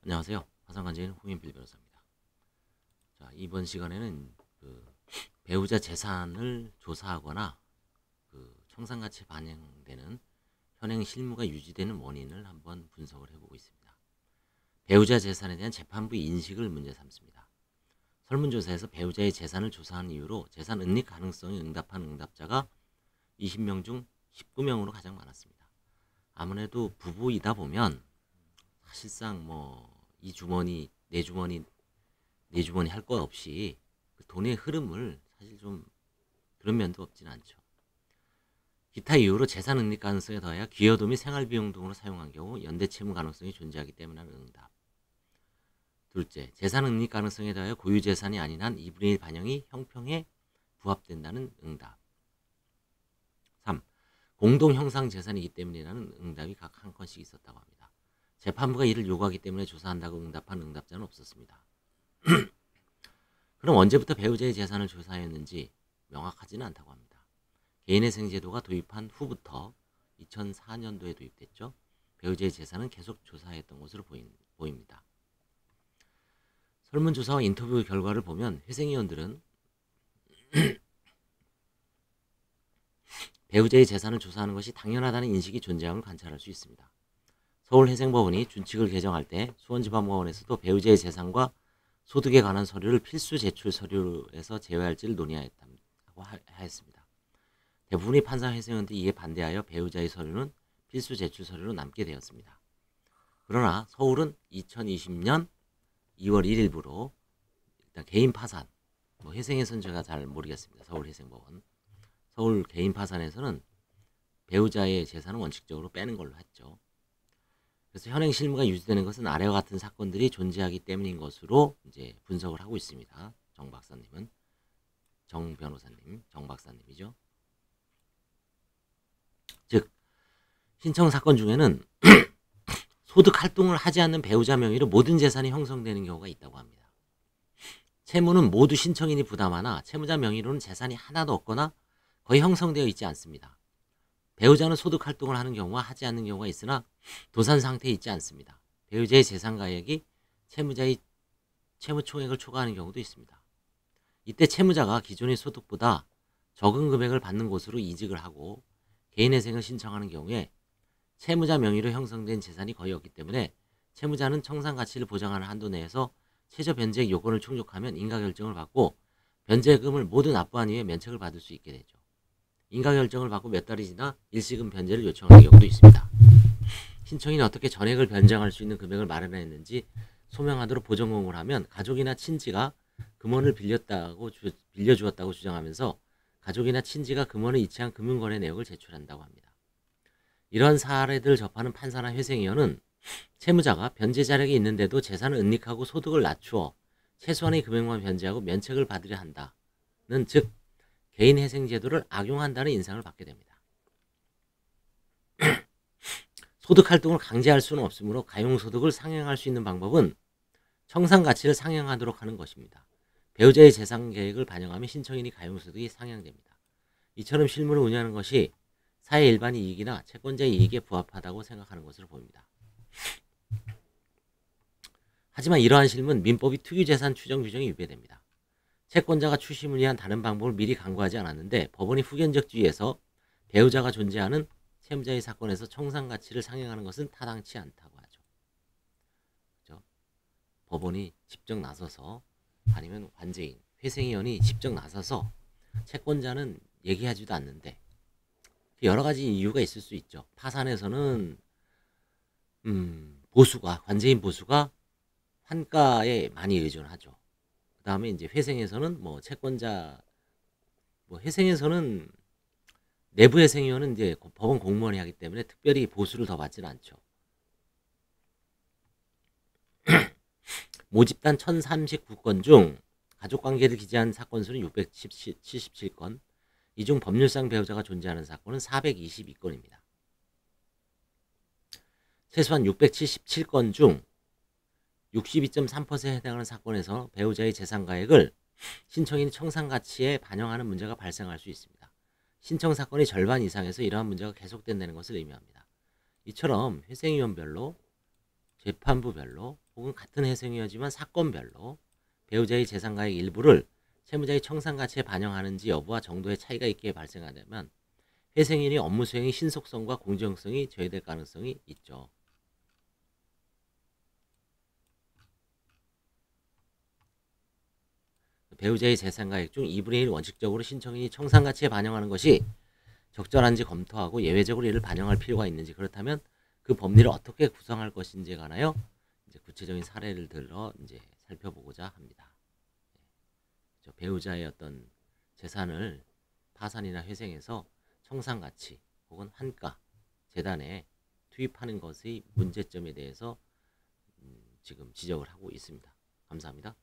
안녕하세요. 화상관계인 홍인필 변호사입니다. 자, 이번 시간에는 배우자 재산을 조사하거나 청산가치에 반영되는 현행 실무가 유지되는 원인을 한번 분석을 해보고 있습니다. 배우자 재산에 대한 재판부의 인식을 문제 삼습니다. 설문조사에서 배우자의 재산을 조사한 이유로 재산 은닉 가능성에 응답한 응답자가 20명 중 19명으로 가장 많았습니다. 아무래도 부부이다 보면 사실상 이 주머니 내 주머니 할 것 없이 그 돈의 흐름을 사실 좀 그런 면도 없진 않죠. 기타 이유로 재산 은닉 가능성에 더하여 기여도 및 생활비용 등으로 사용한 경우 연대 채무 가능성이 존재하기 때문이라는 응답. 둘째, 재산 은닉 가능성에 더하여 고유 재산이 아닌 한 2분의 1 반영이 형평에 부합된다는 응답. 3. 공동 형상 재산이기 때문이라는 응답이 각 한 건씩 있었다고 합니다. 재판부가 이를 요구하기 때문에 조사한다고 응답한 응답자는 없었습니다. 그럼 언제부터 배우자의 재산을 조사했는지 명확하지는 않다고 합니다. 개인회생제도가 도입한 후부터 2004년도에 도입됐죠. 배우자의 재산은 계속 조사했던 것으로 보입니다. 설문조사와 인터뷰 결과를 보면 회생위원들은 배우자의 재산을 조사하는 것이 당연하다는 인식이 존재함을 관찰할 수 있습니다. 서울회생법원이 준칙을 개정할 때 수원지방법원에서도 배우자의 재산과 소득에 관한 서류를 필수 제출 서류에서 제외할지를 논의하였다고 하였습니다. 대부분의 판사 회생위원들이 이에 반대하여 배우자의 서류는 필수 제출 서류로 남게 되었습니다. 그러나 서울은 2020년 2월 1일부로 일단 개인 파산, 회생에서는 제가 잘 모르겠습니다. 서울회생법원. 서울 개인 파산에서는 배우자의 재산은 원칙적으로 빼는 걸로 했죠. 그래서 현행 실무가 유지되는 것은 아래와 같은 사건들이 존재하기 때문인 것으로 이제 분석을 하고 있습니다. 정 박사님은 정 변호사님, 정 박사님이죠. 즉 신청 사건 중에는 소득 활동을 하지 않는 배우자 명의로 모든 재산이 형성되는 경우가 있다고 합니다. 채무는 모두 신청인이 부담하나 채무자 명의로는 재산이 하나도 없거나 거의 형성되어 있지 않습니다. 배우자는 소득 활동을 하는 경우와 하지 않는 경우가 있으나 도산 상태에 있지 않습니다. 배우자의 재산 가액이 채무자의 채무 총액을 초과하는 경우도 있습니다. 이때 채무자가 기존의 소득보다 적은 금액을 받는 곳으로 이직을 하고 개인회생을 신청하는 경우에 채무자 명의로 형성된 재산이 거의 없기 때문에 채무자는 청산 가치를 보장하는 한도 내에서 최저 변제액 요건을 충족하면 인가 결정을 받고 변제금을 모두 납부한 이후에 면책을 받을 수 있게 되죠. 인가 결정을 받고 몇 달이 지나 일시금 변제를 요청하는 경우도 있습니다. 신청인이 어떻게 전액을 변제할 수 있는 금액을 마련했는지 소명하도록 보정 공고를 하면 가족이나 친지가 금원을 빌려주었다고 주장하면서 가족이나 친지가 금원을 이체한 금융거래 내역을 제출한다고 합니다. 이러한 사례들을 접하는 판사나 회생위원은 채무자가 변제 자력이 있는데도 재산을 은닉하고 소득을 낮추어 최소한의 금액만 변제하고 면책을 받으려 한다는 즉 개인회생제도를 악용한다는 인상을 받게 됩니다. 소득활동을 강제할 수는 없으므로 가용소득을 상향할 수 있는 방법은 청산가치를 상향하도록 하는 것입니다. 배우자의 재산 계획을 반영하면 신청인이 가용소득이 상향됩니다. 이처럼 실무를 운영하는 것이 사회 일반의 이익이나 채권자의 이익에 부합하다고 생각하는 것으로 보입니다. 하지만 이러한 실무는 민법이 특유재산 추정 규정이 위배됩니다. 채권자가 추심을 위한 다른 방법을 미리 강구하지 않았는데 법원이 후견적지에서 배우자가 존재하는 채무자의 사건에서 청산가치를 상향하는 것은 타당치 않다고 하죠. 그렇죠? 법원이 직접 나서서 아니면 관제인, 회생위원이 직접 나서서 채권자는 얘기하지도 않는데 여러 가지 이유가 있을 수 있죠. 파산에서는 관제인 보수가 환가에 많이 의존하죠. 그 다음에 이제 회생에서는 채권자 회생에서는 내부 회생위원은 이제 법원 공무원이 하기 때문에 특별히 보수를 더 받지는 않죠. 모집단 1039건 중 가족관계를 기재한 사건 수는 677건, 이 중 법률상 배우자가 존재하는 사건은 422건입니다. 최소한 677건 중 62.3%에 해당하는 사건에서 배우자의 재산가액을 신청인이 청산가치에 반영하는 문제가 발생할 수 있습니다. 신청 사건의 절반 이상에서 이러한 문제가 계속된다는 것을 의미합니다. 이처럼 회생위원별로 재판부별로 혹은 같은 회생이었지만 사건별로 배우자의 재산가액 일부를 채무자의 청산가치에 반영하는지 여부와 정도의 차이가 있게 발생하려면 회생인이 업무 수행의 신속성과 공정성이 저해될 가능성이 있죠. 배우자의 재산가액 중 2분의 1 원칙적으로 신청인이 청산가치에 반영하는 것이 적절한지 검토하고 예외적으로 이를 반영할 필요가 있는지, 그렇다면 그 법리를 어떻게 구성할 것인지에 관하여 이제 구체적인 사례를 들어 이제 살펴보고자 합니다. 배우자의 어떤 재산을 파산이나 회생해서 청산가치 혹은 환가 재단에 투입하는 것의 문제점에 대해서 지금 지적을 하고 있습니다. 감사합니다.